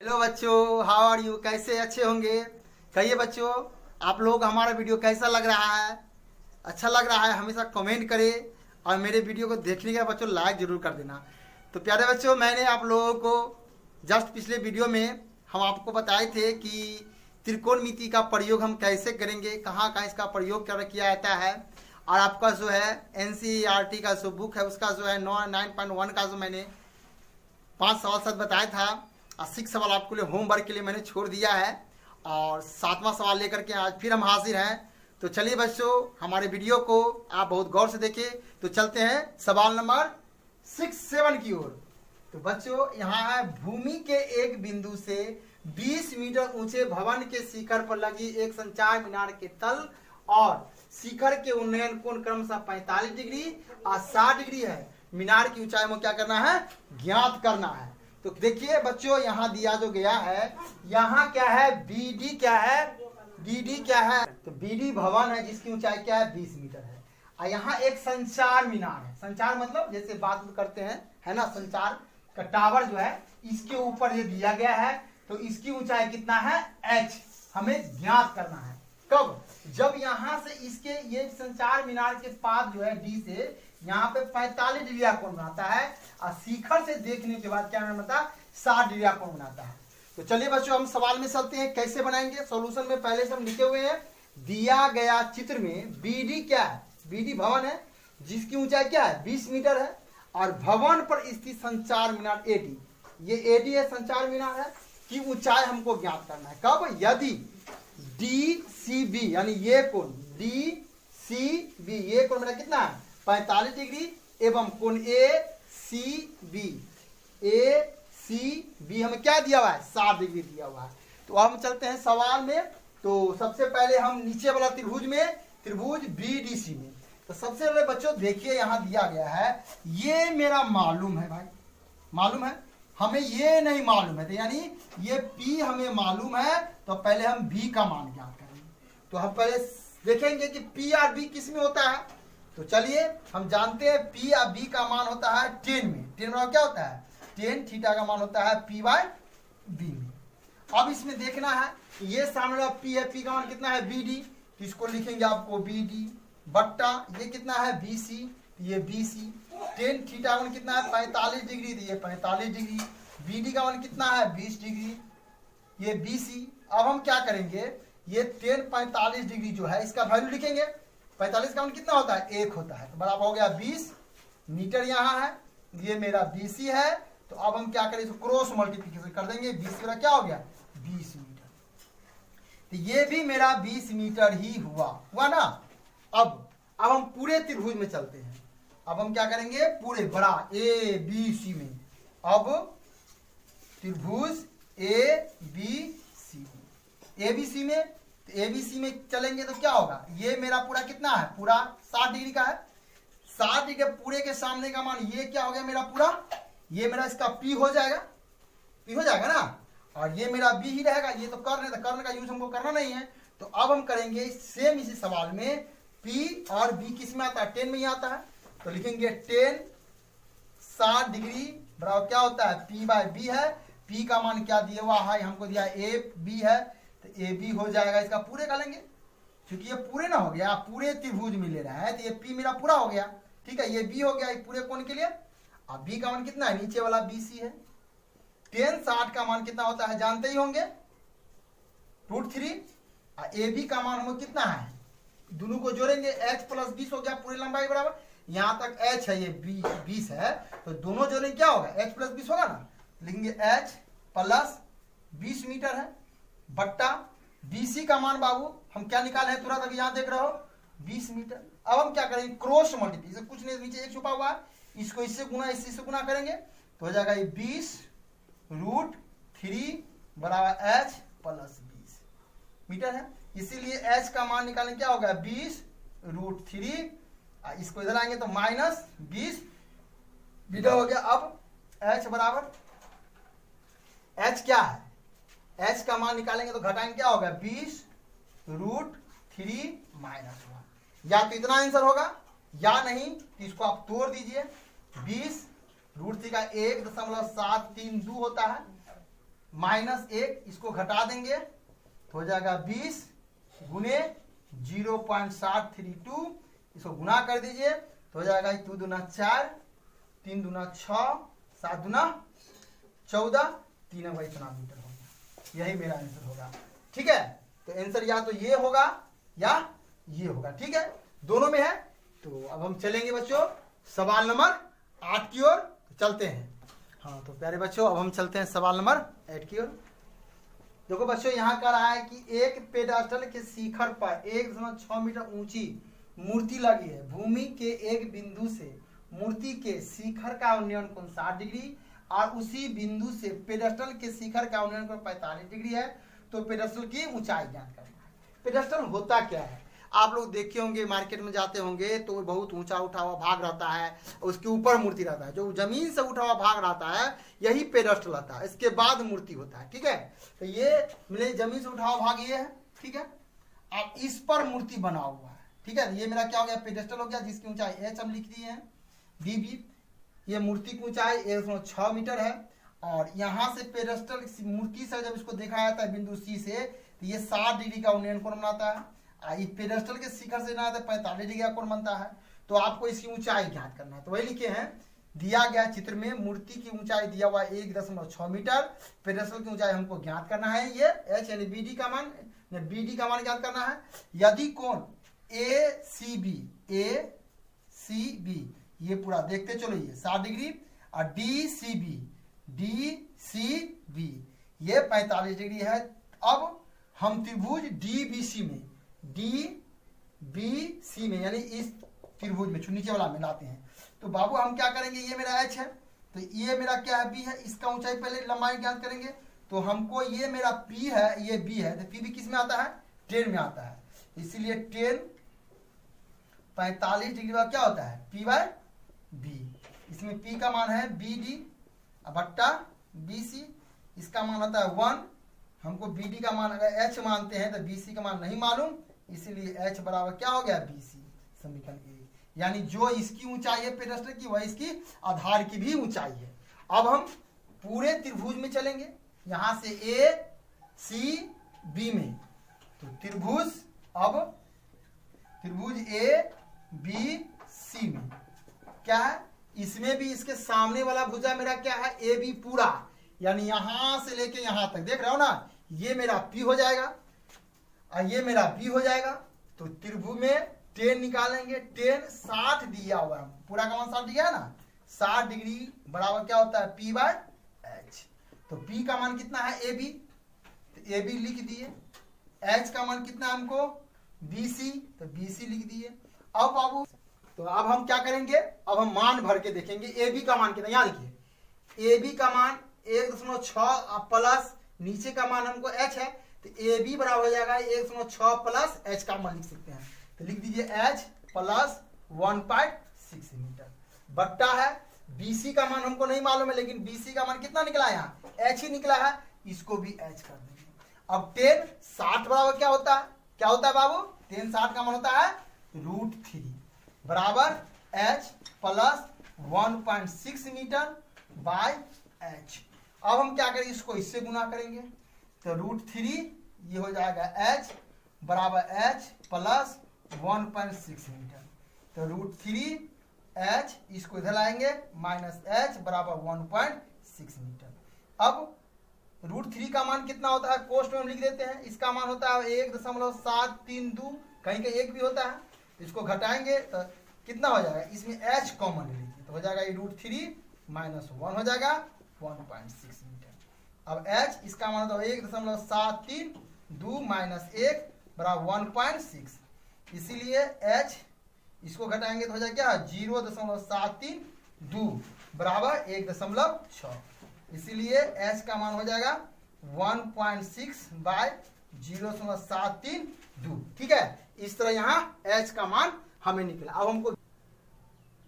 Hello बच्चों, how are you? कैसे अच्छे होंगे? कहिए बच्चों, आप लोग हमारा वीडियो कैसा लग रहा है? अच्छा लग रहा है? हमेशा कमेंट करें और मेरे वीडियो को देखने के बाद बच्चों लाइक जरूर कर देना। तो प्यारे बच्चों, मैंने आप लोगों को जस्ट पिछले वीडियो में हम आपको बताए थे कि त्रिकोणमिति का प्रयोग हम कैसे करेंगे, कहाँ कहाँ इसका प्रयोग किया जाता है। और आपका जो है NCERT का जो बुक है उसका जो है 9.1 का जो मैंने 5 सवाल साथ बताया था और 6 सवाल आपके लिए होमवर्क के लिए मैंने छोड़ दिया है और 7वां सवाल लेकर के आज फिर हम हाजिर हैं। तो चलिए बच्चों, हमारे वीडियो को आप बहुत गौर से देखें। तो चलते हैं सवाल नंबर 7 की ओर। तो बच्चों, यहाँ है भूमि के एक बिंदु से 20 मीटर ऊंचे भवन के शिखर पर लगी एक संचार मीनार के तल और शिखर के उन्नयन कोण क्रमशः 45 डिग्री और 60 डिग्री है। मीनार की ऊंचाई में क्या करना है? ज्ञात करना है। तो देखिए बच्चों, यहाँ दिया जो गया है, यहाँ क्या है? बीडी क्या है? बीडी क्या है? तो बीडी भवन है जिसकी ऊंचाई क्या है? 20 मीटर है। और यहाँ एक संचार मीनार है। संचार मतलब जैसे बात करते हैं, है ना, संचार का टावर जो है, इसके ऊपर ये दिया गया है। तो इसकी ऊंचाई कितना है? h हमें ज्ञात करना है। कब? जब यहाँ से इसके ये संचार मीनार के पास जो है डी से यहाँ पे 45 डिग्री का कोण बनाता है और शिखर से देखने के बाद क्या बनता है? 60 डिग्री का कोण बनाता है। तो चलिए बच्चों, हम सवाल में चलते हैं। कैसे बनाएंगे? सॉल्यूशन में पहले से हम लिखे हुए हैं। दिया गया चित्र में बीडी क्या है? बीडी भवन है जिसकी ऊंचाई क्या है? 20 मीटर है और भवन पर स्थित संचार मीनार एडी, ये एडी है, संचार मीनार है, की ऊंचाई हमको ज्ञात करना है। कब? यदि DCB यानी ये कोण DCB, ये कोण मेरा कितना है? 45 डिग्री एवं कोण ACB हमें क्या दिया हुआ है? 60 डिग्री दिया हुआ है। तो अब हम चलते हैं सवाल में। तो सबसे पहले हम नीचे वाला त्रिभुज में, त्रिभुज BDC में। तो सबसे पहले बच्चों देखिए, यहाँ दिया गया है, ये मेरा मालूम है भाई, मालूम है, हमें ये नहीं मालूम है। तो यानी ये P हमें मालूम है, तो पहले हम B का मान ज्ञात करेंगे। तो हम पहले देखेंगे कि P और B किस में होता है। तो चलिए हम जानते हैं P और B का मान होता है 10 में। 10 में क्या होता है? 10 थीटा का मान होता है P/B में। अब इसमें देखना है कि ये सामने वाला P है, P का मान कितना है? BD, तो इसको लिखेंगे आपको BD बट्टा ये कितना है? BC, ये BC। 10 थीटा का मान कितना है? 45 डिग्री, तो ये 45 डिग्री। BD का मान कितना है? 20 डिग्री, ये BC। अब हम क्या करेंगे? ये 10 45 डिग्री जो है इसका वैल्यू लिखेंगे। 45 का मान कितना होता है? 1 होता है, तो बराबर हो गया 20 मीटर। यहाँ है, ये मेरा BC है। तो अब हम क्या करें? इसको क्रॉस मल्टीप्लिकेशन कर देंगे। 20 मेरा क्या हो गया? 20 मीटर। तो ये भी मेरा 20 मीटर ही हुआ ना। अब हम पूरे त्रिभुज में चलते हैं। अब हम क्या करेंगे? पूरे बड़ा ABC में, अब त्रिभुज ABC में, तो ABC में चलेंगे तो क्या होगा? ये मेरा पूरा कितना है? पूरा 60 डिग्री का है। 60 डिग्री पूरे के सामने का मान ये क्या हो गया? मेरा पूरा, ये मेरा इसका P हो जाएगा, P हो जाएगा ना, और ये मेरा B ही रहेगा। ये तो कर्ण है, तो कर्ण का यूज हमको करना नहीं है। तो अब हम करेंगे सेम इसी सवाल में, P और B किस में आता है? 10 में ही आता है। तो लिखेंगे 10 60 डिग्री बराबर क्या होता है? P/B है। P का मान क्या दिया हुआ है? हमको दिया AB है, तो AB हो जाएगा। इसका पूरे का लेंगे क्योंकि ये पूरे ना हो गया, पूरे त्रिभुज में ले रहा है, तो ये P मेरा पूरा हो गया। ठीक है, ये B हो गया पूरे कोण के लिए। अब B का मान कितना है? नीचे वाला BC है। 10 60 का मान कितना होता है? जानते ही होंगे, √3। और AB का मान हम कितना है? दोनों को जोड़ेंगे, H + 20 हो गया पूरी लंबाई बराबर। यहाँ तक H है, ये 20 है, तो दोनों जोड़ेंगे क्या होगा? H + 20 होगा ना। लिखेंगे H + 20 मीटर है बट्टा BC का मान बाबू हम क्या निकाले हैं तुरंत? अभी यहाँ देख रहे हो 20 मीटर। अब हम क्या करेंगे? क्रॉस मल्टीप्लिकेशन, कुछ नहीं, नीचे एक छुपा हुआ है, इसको इससे गुना, इससे गुना करेंगे तो हो जाएगा ये 20 √3 बराबर H + 20 मीटर है। इसीलिए H का मान निकालने क्या होगा? 20 √3, इसको इधर आएंगे तो -20 मीटर हो गया। अब H बराबर, H क्या है? H का मान निकालेंगे तो घटाएंगे क्या होगा? 20 √3 - 1। या तो इतना आंसर होगा या नहीं, इसको आप तोड़ दीजिए। 20 √3 का 1.732 होता है -1, इसको घटा देंगे तो हो जाएगा 20 गुने 0.732, इसको गुना कर दीजिए तो हो जाएगा 2 दूना 4, 3 दूना 6, 7 दूना 14, 3 इतना मीटर होगा। यही मेरा आंसर होगा। ठीक है, तो आंसर या तो ये होगा या ये होगा। ठीक है, दोनों में है। तो अब हम चलेंगे बच्चों सवाल नंबर 8 की ओर। तो चलते हैं। हाँ तो प्यारे बच्चों अब हम चलते हैं सवाल नंबर 8 की ओर। देखो बच्चों यहाँ कह रहा है कि एक पेडास्टल के शिखर पर 1.6 मीटर ऊंची मूर्ति लगी है। भूमि के एक बिंदु से मूर्ति के शिखर का उन्नयन कोण 60 डिग्री और उसी बिंदु से पेडास्टल के शिखर का उन्नयन कोण 45 डिग्री है। तो पेडास्टल की ऊंचाई ज्ञात करना है। पेडास्टल होता क्या है? आप लोग देखे होंगे, मार्केट में जाते होंगे तो बहुत ऊंचा उठा हुआ भाग रहता है, उसके ऊपर मूर्ति रहता है। जो जमीन से उठा हुआ भाग रहता है यही पेडेस्टल रहता है, इसके बाद मूर्ति होता है। ठीक है, तो ये मेरे जमीन से उठा हुआ भाग ये है। ठीक है, अब इस पर मूर्ति बना हुआ है। ठीक है, ये मेरा क्या हो गया? पेडेस्टल हो गया, जिसकी ऊंचाई h हम लिख दिए हैं db। ये मूर्ति की ऊंचाई 1.6 मीटर है और यहाँ से पेडेस्टल मूर्ति से जब इसको देखा जाता है बिंदु C से तो ये 60 डिग्री का उन्नयन कोण बनाता है। पेडेस्टल के शिखर से ना 45 डिग्री का कोण बनता है। तो आपको इसकी ऊंचाई ज्ञात करना है। तो वही लिखे हैं, दिया गया चित्र में मूर्ति की ऊंचाई दिया हुआ 1.6 मीटर, पेडेस्टल की ऊंचाई हमको ज्ञात करना है। ये h यानी bd का मान ज्ञात करना है। यदि कोण ACB ये पूरा देखते चलो, ये 60 डिग्री और DCB ये 45 डिग्री है। अब हम त्रिभुज DBC में यानी इस त्रिभुज में नीचे वाला में लाते हैं। तो बाबू हम क्या करेंगे, ये मेरा h है तो ये मेरा क्या है? b है। इसका ऊंचाई पहले लंबाई ज्ञात करेंगे। तो हमको ये मेरा p है, ये b है, तो p भी किस में आता है? 10 में आता है। इसीलिए 10 45 डिग्री का क्या होता है? p/b। इसमें p का मान है BD बट्टा BC। इसका मान होता है 1। हमको BD का मान अगर h मानते हैं तो BC का मान नहीं मालूम, इसीलिए h बराबर क्या हो गया? BC। समीकरण A, यानी जो इसकी ऊंचाई है पेडेस्टल की वह इसकी आधार की भी ऊंचाई है। अब हम पूरे त्रिभुज में चलेंगे, यहां से ACB में। तो त्रिभुज ABC में क्या है? इसमें भी इसके सामने वाला भुजा मेरा क्या है? AB पूरा, यानी यहां से लेके यहां तक देख रहे हो ना, ये मेरा P हो जाएगा और ये मेरा B हो जाएगा। तो त्रिभुज में 10 निकालेंगे। 10 60 दिया हुआ है, पूरा का मान 60 दिया है ना। 60 डिग्री बराबर क्या होता है? P/h। तो P का मान कितना है? AB, तो AB लिख दिए। h का मान कितना है हमको? BC, तो BC लिख दिए। अब बाबू तो अब हम क्या करेंगे? अब हम मान भर के देखेंगे। AB का मान कितना? यहाँ देखिए, AB का मान 1.6 प्लस नीचे का मान हमको h है, तो AB बराबर हो जाएगा 1.6 प्लस h का मान लिख सकते हैं। तो लिख दीजिए h प्लस 1.6 मीटर बट्टा है। BC का मान हमको नहीं मालूम है, लेकिन BC का मान कितना निकला है? यहाँ h ही निकला है, इसको भी h कर देंगे। अब 10 60 बराबर क्या होता है? क्या होता है बाबू? 10 60 का मान होता है √3 बराबर h plus 1.6 metre by h। अब हम क्या करेंगे? इसको इससे गुना करेंगे तो √3 ये हो जाएगा h बराबर h प्लस 1.6 मीटर। तो √3h इसको इधर लाएंगे माइनस h बराबर 1.6 मीटर। अब √3 का मान कितना होता है? कोष्ठ में हम लिख देते हैं। इसका मान होता है 1.732, कहीं कहीं 1 भी होता है। इसको घटाएंगे तो कितना हो जाएगा? इसमें h कॉमन ले लीजिए तो हो जाएगा √3 माइनस 1 हो जाएगा 1.6 मीटर। अब h इसका मान होता है 1.732 माइनस 1 बराबर 1.6, इसीलिए h इसको घटाएंगे तो हो जाएगा क्या? 0.732 बराबर 1.6, इसीलिए h का मान हो जाएगा 1.6 बाय 0.732। ठीक है, इस तरह यहाँ h का मान हमें निकला। अब हमको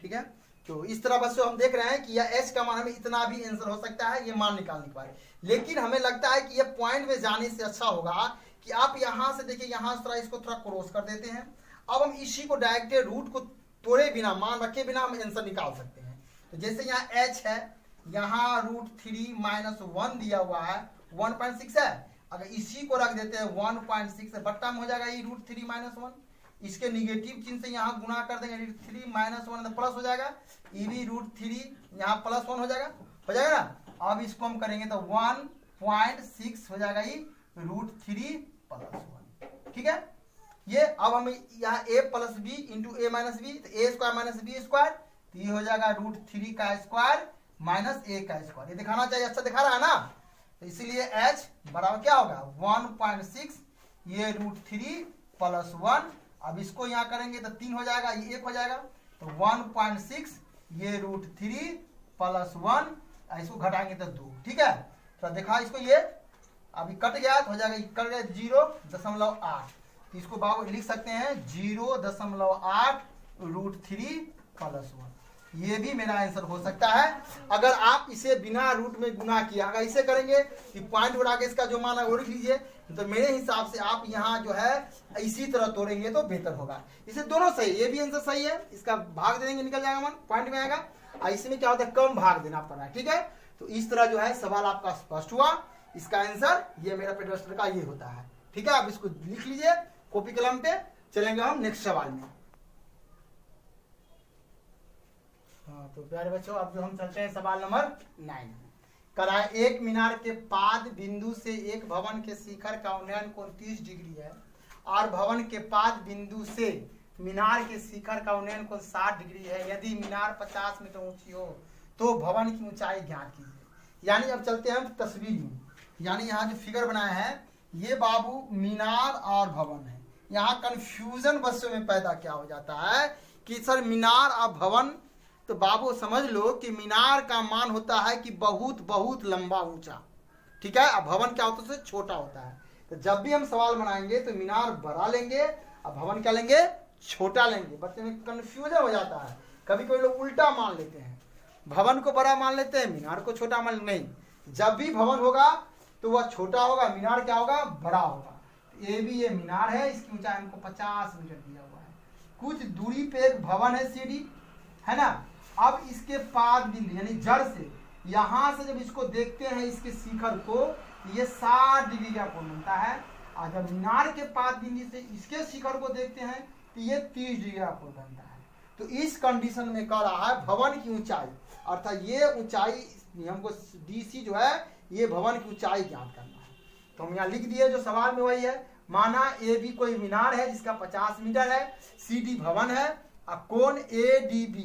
ठीक है, तो इस तरह बस हम देख रहे हैं कि यह h का मान हमें इतना भी आंसर हो सकता है, ये मान निकालने के बाद। लेकिन हमें लगता है कि ये पॉइंट में जाने से अच्छा होगा कि आप यहाँ से देखिए, यहाँ थोड़ा इसको थोड़ा क्रॉस कर देते हैं। अब हम इसी को डायरेक्ट रूट को तोड़े बिना, मान रखे बिना हम आंसर निकाल सकते हैं। तो जैसे यहाँ h है, यहाँ √3 माइनस 1 दिया हुआ है 1.6 है, अगर इसी को रख देते हैं 1.6 बट्टा में हो जाएगा ये √3 - 1, इसके निगेटिव चिन्ह से यहाँ गुना कर देंगे, √3 - 1 तो प्लस हो जाएगा, ये भी √3 यहाँ +1 हो जाएगा ना। अब इसको हम करेंगे तो 1.6 हो जाएगा ये √3 + 1, ठीक है। ये अब हम यहाँ a + b into a - b, तो a² - b², तो ये हो जाएगा √3 का स्क्वायर माइनस a का स्क्वायर। ये दिखाना चाहिए, अच्छा दिखा रहा है ना, तो इसीलिए h बराबर क्या होगा 1.6, ये √3 + 1। अब इसको यहाँ करेंगे तो 3 हो जाएगा, ये 1 हो जाएगा, तो 1.6 ये √3 + 1, इसको घटाएंगे तो 2, ठीक है। तो देखा इसको, ये अभी कट गया तो हो जाएगा, कट गया 0.8, तो इसको बाबू लिख सकते हैं 0.8 √3 + 1। ये भी मेरा आंसर हो सकता है। अगर आप इसे बिना रूट में गुना किया, अगर इसे करेंगे कि पॉइंट उड़ा के इसका जो मान है वो लिख लीजिए, तो मेरे हिसाब से आप यहाँ जो है इसी तरह तोड़ेंगे तो बेहतर होगा। इसे दोनों सही, ये भी आंसर सही है, इसका भाग देंगे निकल जाएगा मान, पॉइंट में आएगा। और इसमें क्या होता है कम भाग देना पड़ रहा है, ठीक है। तो इस तरह जो है सवाल आपका स्पष्ट हुआ, इसका आंसर ये मेरा पेडस्टर का ये होता है, ठीक है। आप इसको लिख लीजिए कॉपी कलम पे। चलेंगे हम नेक्स्ट सवाल में। हाँ तो प्यारे बच्चों, अब जो हम चलते हैं सवाल नंबर 9। करा एक मीनार के पाद बिंदु से एक भवन के शिखर का उन्नयन कोण 30 डिग्री है और भवन के पाद बिंदु से मीनार के शिखर का उन्नयन कोण 60 डिग्री है। यदि मीनार 50 मीटर ऊंची हो तो भवन की ऊंचाई ज्ञात कीजिए। यानी अब चलते हैं तस्वीर में, यानी यहाँ जो फिगर बनाया है ये बाबू मीनार और भवन है। यहाँ कंफ्यूजन बच्चों में पैदा क्या हो जाता है कि सर मीनार और भवन, तो बाबू समझ लो कि मीनार का मान होता है कि बहुत बहुत लंबा ऊंचा, ठीक है। अब भवन क्या होता है उससे छोटा होता है। तो जब भी हम सवाल बनाएंगे तो मीनार बड़ा लेंगे और भवन क्या लेंगे छोटा लेंगे। बच्चे में कंफ्यूजन हो जाता है, कभी कोई लोग उल्टा मान लेते हैं, भवन को बड़ा मान लेते हैं मीनार को छोटा मान। नहीं, जब भी भवन होगा तो वह छोटा होगा, मीनार क्या होगा बड़ा होगा। ये भी ये मीनार है, इसकी ऊंचाई हमको 50 मीटर दिया हुआ है। कुछ दूरी पे एक भवन है सीढ़ी, है ना। अब इसके पाद बिंदु यानी जड़ से यहां से जब इसको देखते हैं इसके शिखर को, ये 60 डिग्री का कोण बनता है। और जब मीनार के पाद बिंदु से इसके शिखर को देखते हैं तो ये 30 डिग्री का कोण बनता है। तो इस कंडीशन में कह रहा है भवन की ऊंचाई, अर्थात ये ऊंचाई हमको DC जो है ये भवन की ऊंचाई ज्ञात करना है। तो हम यहाँ लिख दिए जो सवाल में वही है। माना AB कोई मीनार है जिसका 50 मीटर है, CD भवन है और कोण ADB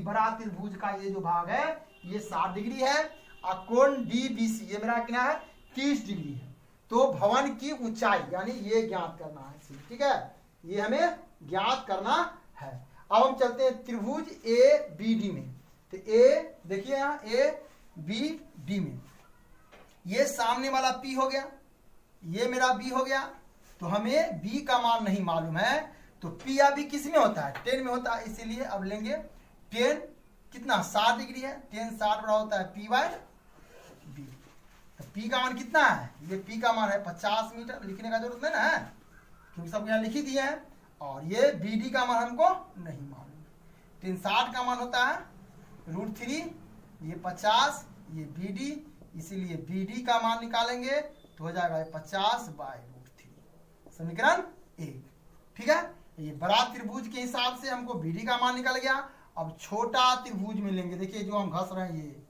बड़ा त्रिभुज का ये जो भाग है ये 60 डिग्री है और कोण DBC ये मेरा कितना है 30 डिग्री है। तो भवन की ऊंचाई यानी ये ज्ञात करना है, ठीक है, ये हमें ज्ञात करना है। अब हम चलते हैं त्रिभुज ABD में। तो A देखिए यहाँ ABD में ये सामने वाला P हो गया, ये मेरा B हो गया। तो हमें B का मान नहीं मालूम है, तो P या B किस में होता है 10 में होता है, इसीलिए अब लेंगे 10 कितना 60 डिग्री है, 10 60 बड़ा होता है P/B। तो P का मान कितना है, ये P का मान है 50 मीटर, लिखने का जरूरत नहीं ना है क्योंकि सब यहाँ लिख ही दिए हैं। और ये BD का मान हमको नहीं मालूम। 10 60 का मान होता है √3, ये 50, ये BD, इसीलिए BD का मान निकालेंगे तो हो जाएगा 50/√3, समीकरण 1, ठीक है। ये बड़ा त्रिभुज के हिसाब से हमको BD का मान निकल गया। अब छोटा त्रिभुज में लेंगे, देखिए जो हम घस रहे हैं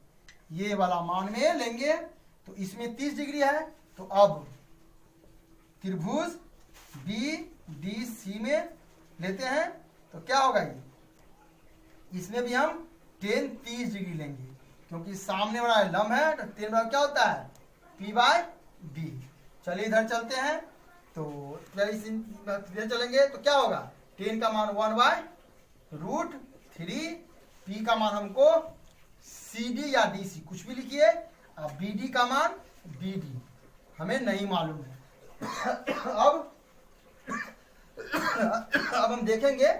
ये वाला मान में लेंगे तो इसमें 30 डिग्री है। तो अब त्रिभुज BDC में लेते हैं तो क्या होगा ये, इसमें भी हम 10 30 डिग्री लेंगे क्योंकि सामने वाला लंब है। तो 10 बराबर क्या होता है P/B। चलिए इधर चलते हैं, तो इधर चलेंगे तो क्या होगा 10 का मान 1/√3, P का मान हमको CD या DC कुछ भी लिखिए, अब BD का मान BD हमें नहीं मालूम है। अब हम देखेंगे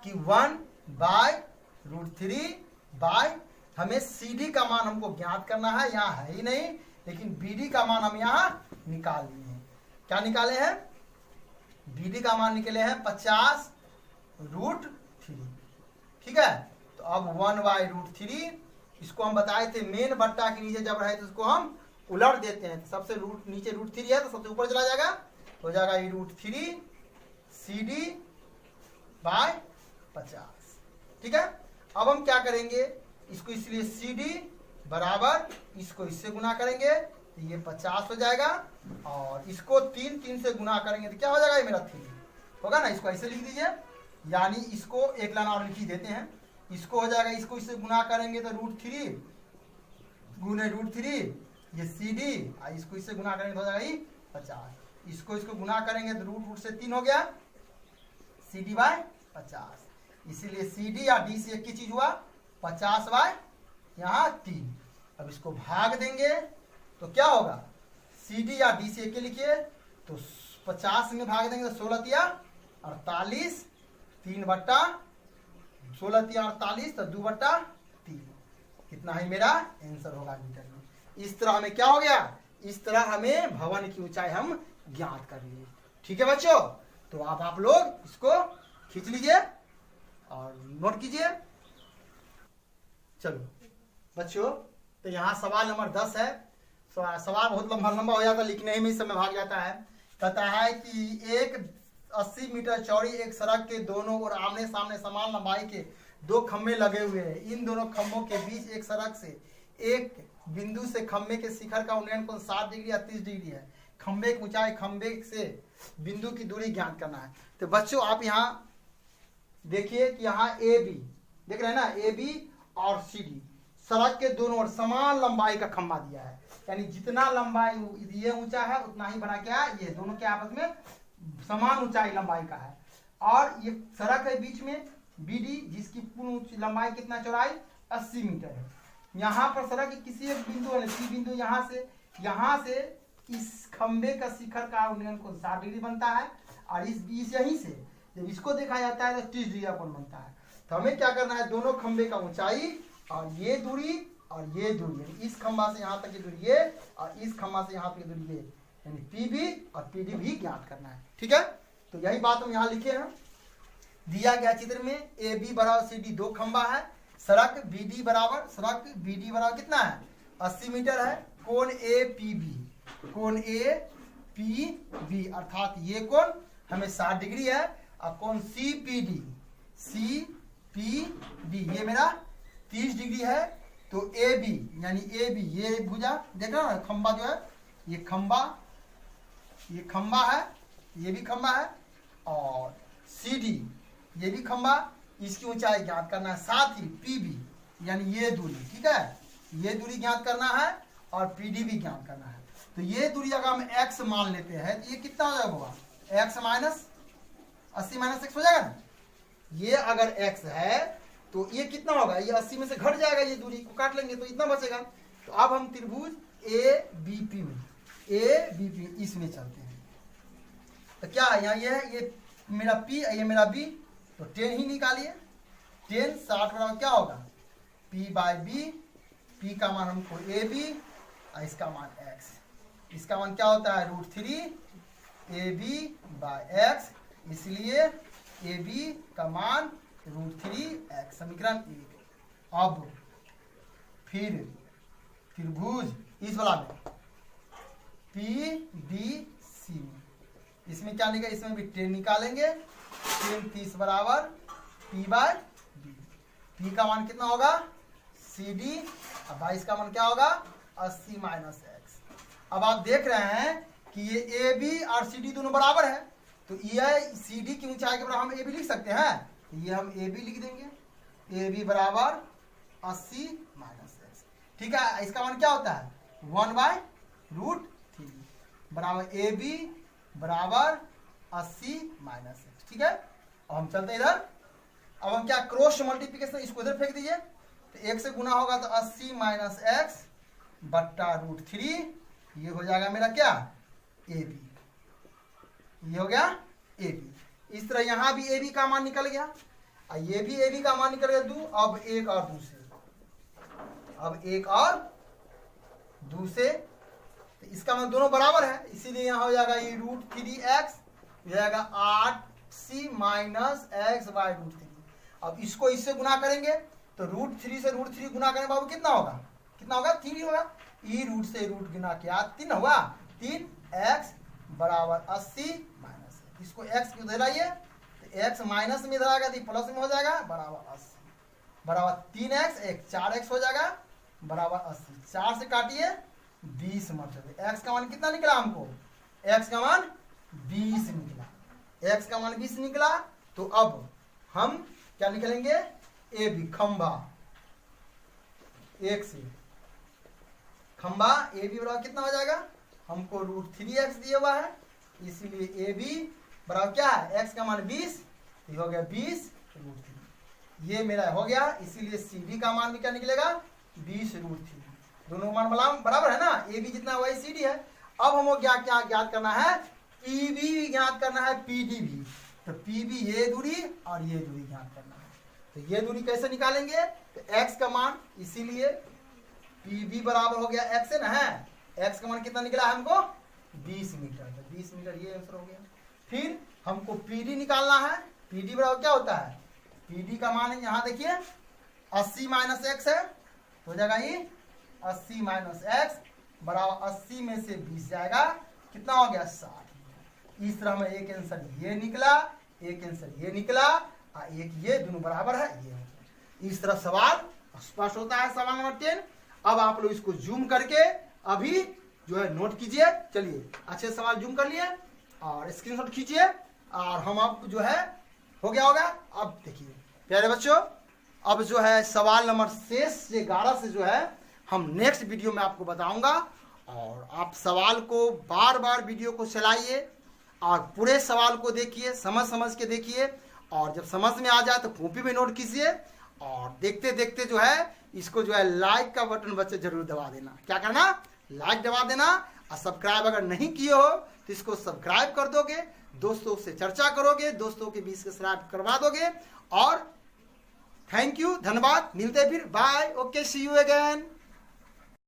कि 1/√3 हमें CD का मान हमको ज्ञात करना है, यहाँ है ही नहीं, लेकिन BD का मान हम यहाँ निकाल लिए हैं। क्या निकाले हैं, BD का मान निकले हैं 50√3, ठीक है। तो अब 1/√3 इसको हम बताए थे मेन बट्टा के नीचे जब रहे तो उसको हम उलट देते हैं। तो सबसे रूट नीचे √3 है तो सबसे ऊपर चला जाएगा, तो हो जाएगा ये √3 CD/50। ठीक है, अब हम क्या करेंगे, इसको इसलिए CD बराबर इसको इससे गुना करेंगे तो ये 50 हो जाएगा, और इसको 3 से गुना करेंगे तो क्या हो जाएगा, ये मेरा 3 होगा ना। इसको ऐसे लिख दीजिए, यानी इसको एक लाइन और लिख ही देते हैं। इसको हो जाएगा, इसको इससे गुना करेंगे तो √3 गुने √3 ये CD, और इसको इससे गुना करेंगे तो हो जाएगा ये 50। इसको गुना करेंगे तो रूट से 3 हो गया, CD/50। इसीलिए CD या D से एक ही चीज हुआ, 50/3। अब इसको भाग देंगे तो क्या होगा, CD या D से एक ही लिखिए तो 50 में भाग देंगे तो 16×48, 3/16×48 तो 2/3। कितना है मेरा आंसर होगा मीटर में। इस तरह हमें क्या हो गया, इस तरह हमें भवन की ऊंचाई हम ज्ञात कर लिए। ठीक है बच्चों, तो आप लोग इसको खींच लीजिए और नोट कीजिए। चलो बच्चों, तो यहाँ सवाल नंबर 10 है। सवाल बहुत लंबा हो जाता है, लिखने ही में समय भाग जाता है। कहता है कि एक 80 मीटर चौड़ी एक सड़क के दोनों और आमने सामने समान लंबाई के 2 खंभे लगे हुए हैं। इन दोनों खंभों के बीच एक सड़क से एक बिंदु से खंभे के शिखर का उन्नयन कोण 60 डिग्री या 30 डिग्री है। खंभे की ऊंचाई, खंभे से बिंदु की दूरी ज्ञात करना है। तो बच्चों आप यहाँ देखिए कि यहाँ AB देख रहे हैं ना, AB और CD सड़क के दोनों ओर समान लंबाई का खंभा दिया है, यानी जितना लंबाई ये ऊंचा है उतना ही बड़ा क्या है, ये दोनों के आपस में समान ऊंचाई लंबाई का है। और ये सड़क है बीच में BD, जिसकी पूर्ण लंबाई कितना, चौड़ाई 80 मीटर है। यहाँ पर सड़क के किसी एक बिंदु वाले C बिंदु यहाँ से इस खंबे का शिखर का उन्नयन कोण 60 डिग्री बनता है, और इस बीच यहीं से जब इसको देखा जाता है तो 30 डिग्री का कोण बनता है। तो हमें क्या करना है, दोनों खंबे का ऊंचाई और ये दूरी और ये दूरी, इस खंबा से यहाँ तक की दूरी ये और इस खंबा से यहाँ तक की दूरी ये, यानी PB और PD भी ज्ञात करना है। ठीक है, तो यही बात हम यहाँ लिखे हैं। दिया गया चित्र में AB बराबर CD 2 खंबा है, सड़क BD बराबर कितना है, 80 मीटर है। कोण APB अर्थात ये कोण हमें 60 डिग्री है, और कोण CPD ये मेरा 30 डिग्री है। तो AB यानी AB ये भुजा देख रहे हो ना, खंबा जो है ये खंबा है, ये भी खंबा है, और CD ये भी खंबा, इसकी ऊंचाई ज्ञात करना है। साथ ही PB यानी ये दूरी, ठीक है, ये दूरी ज्ञात करना है और PD भी ज्ञात करना है। तो ये दूरी अगर हम x मान लेते हैं तो ये कितना हो जाएगा, x माइनस 80 माइनस x हो जाएगा ना। ये अगर x है तो ये कितना होगा, ये 80 में से घट जाएगा, ये दूरी को काट लेंगे तो इतना बचेगा। तो अब हम त्रिभुज ABP इसमें चलते हैं। तो क्या है यहाँ, ये मेरा P ये मेरा B, तो 10 ही निकालिए। 10 60 बराबर क्या होगा, P/B। P का मान हमको AB और इसका मान x, इसका मान क्या होता है √3 AB/x, इसलिए AB का मान √3x, समीकरण 1। अब फिर त्रिभुज इस वाला में PBC में, इसमें क्या निकलेगा, इसमें भी 10 निकालेंगे। 10 30 बराबर P/B। P का मान कितना होगा CD, और 22 का मान क्या होगा 80 माइनस x। अब आप देख रहे हैं कि ये AB और CD दोनों बराबर है, तो ये CD की ऊंचाई के बराबर हम AB लिख सकते हैं, तो ये हम AB लिख देंगे। AB बराबर 80 माइनस x, ठीक है। इसका मान क्या होता है 1/√3 बराबर AB बराबर 80 माइनस x, ठीक है। अब हम चलते हैं इधर। अब हम क्या क्रॉस मल्टीप्लिकेशन, इसको इधर फेंक दीजिए, तो 1 से गुना होगा तो 80 माइनस x बट्टा √3, ये हो जाएगा मेरा क्या AB, ये हो गया AB। इस तरह यहाँ भी AB का मान निकल गया, और ये भी AB का मान निकल गया 2। अब 1 और 2 से, तो इसका मान दोनों बराबर है, इसीलिए यहाँ हो जाएगा ये √3x हो जाएगा 80 माइनस x/√3। अब इसको इससे गुना करेंगे तो √3 से √3 गुना करें बाबू कितना होगा, कितना होगा 3 होगा। ई रूट से रूट गुना किया 3 हुआ, 3x बराबर 80 माइनस, इसको x क्यों दे लाइए, तो x माइनस में इधर आएगा तो प्लस में हो जाएगा, बराबर 80 बराबर 3x, एक 4x हो जाएगा बराबर 80। 4 से काटिए 20 मतलब x का मान कितना निकला हमको, x का मान 20 निकला, x का मान 20 निकला। तो अब हम क्या निकलेंगे, ए बी खंबा, एक से खंबा ए बी बराबर कितना हो जाएगा, हमको √3x दिया हुआ है, इसीलिए ए बी बराबर क्या है, x का मान 20, ये हो गया 20 √3, ये मेरा हो गया। इसीलिए सी डी का मान भी क्या निकलेगा 20 √3, दोनों मान बराबर है ना, ए बी जितना वही सी डी है। अब हमको क्या क्या ज्ञात करना है, पी बी ज्ञात करना है, पी डी भी। तो पी बी ये दूरी और ये दूरी ज्ञात करना है, तो ये दूरी कैसे निकालेंगे, तो x का मान, इसीलिए पी बी बराबर हो गया x है ना, है x का मान कितना निकला है हमको 20 मीटर, तो 20 मीटर ये आंसर हो गया। फिर हमको पी डी निकालना है, पी डी बराबर क्या होता है, पी डी का मान यहाँ देखिए 80 माइनस x है, हो जाएगा ये 80 माइनस x बराबर 80 में से 20 जाएगा, कितना हो गया 60। इस तरह में एक आंसर ये निकला, एक आंसर ये निकला और एक ये, दोनों बराबर है ये। इस तरह सवाल स्पष्ट होता है सवाल नंबर 10। अब आप लोग इसको जूम करके अभी जो है नोट कीजिए। चलिए अच्छे सवाल जूम कर लिए और स्क्रीनशॉट खींचिए और हम अब जो है हो गया होगा। अब देखिए प्यारे बच्चों, अब जो है सवाल नंबर 11 से जो है हम नेक्स्ट वीडियो में आपको बताऊंगा, और आप सवाल को बार बार वीडियो को चलाइए और पूरे सवाल को देखिए, समझ के देखिए, और जब समझ में आ जाए तो कॉपी में नोट कीजिए, और देखते देखते जो है इसको जो है लाइक का बटन बच्चे जरूर दबा देना। क्या करना, लाइक दबा देना, और सब्सक्राइब अगर नहीं किए हो तो इसको सब्सक्राइब कर दोगे, दोस्तों से चर्चा करोगे, दोस्तों के बीच सब्सक्राइब करवा दोगे। और थैंक यू, धन्यवाद, मिलते फिर, bye, okay, see you again.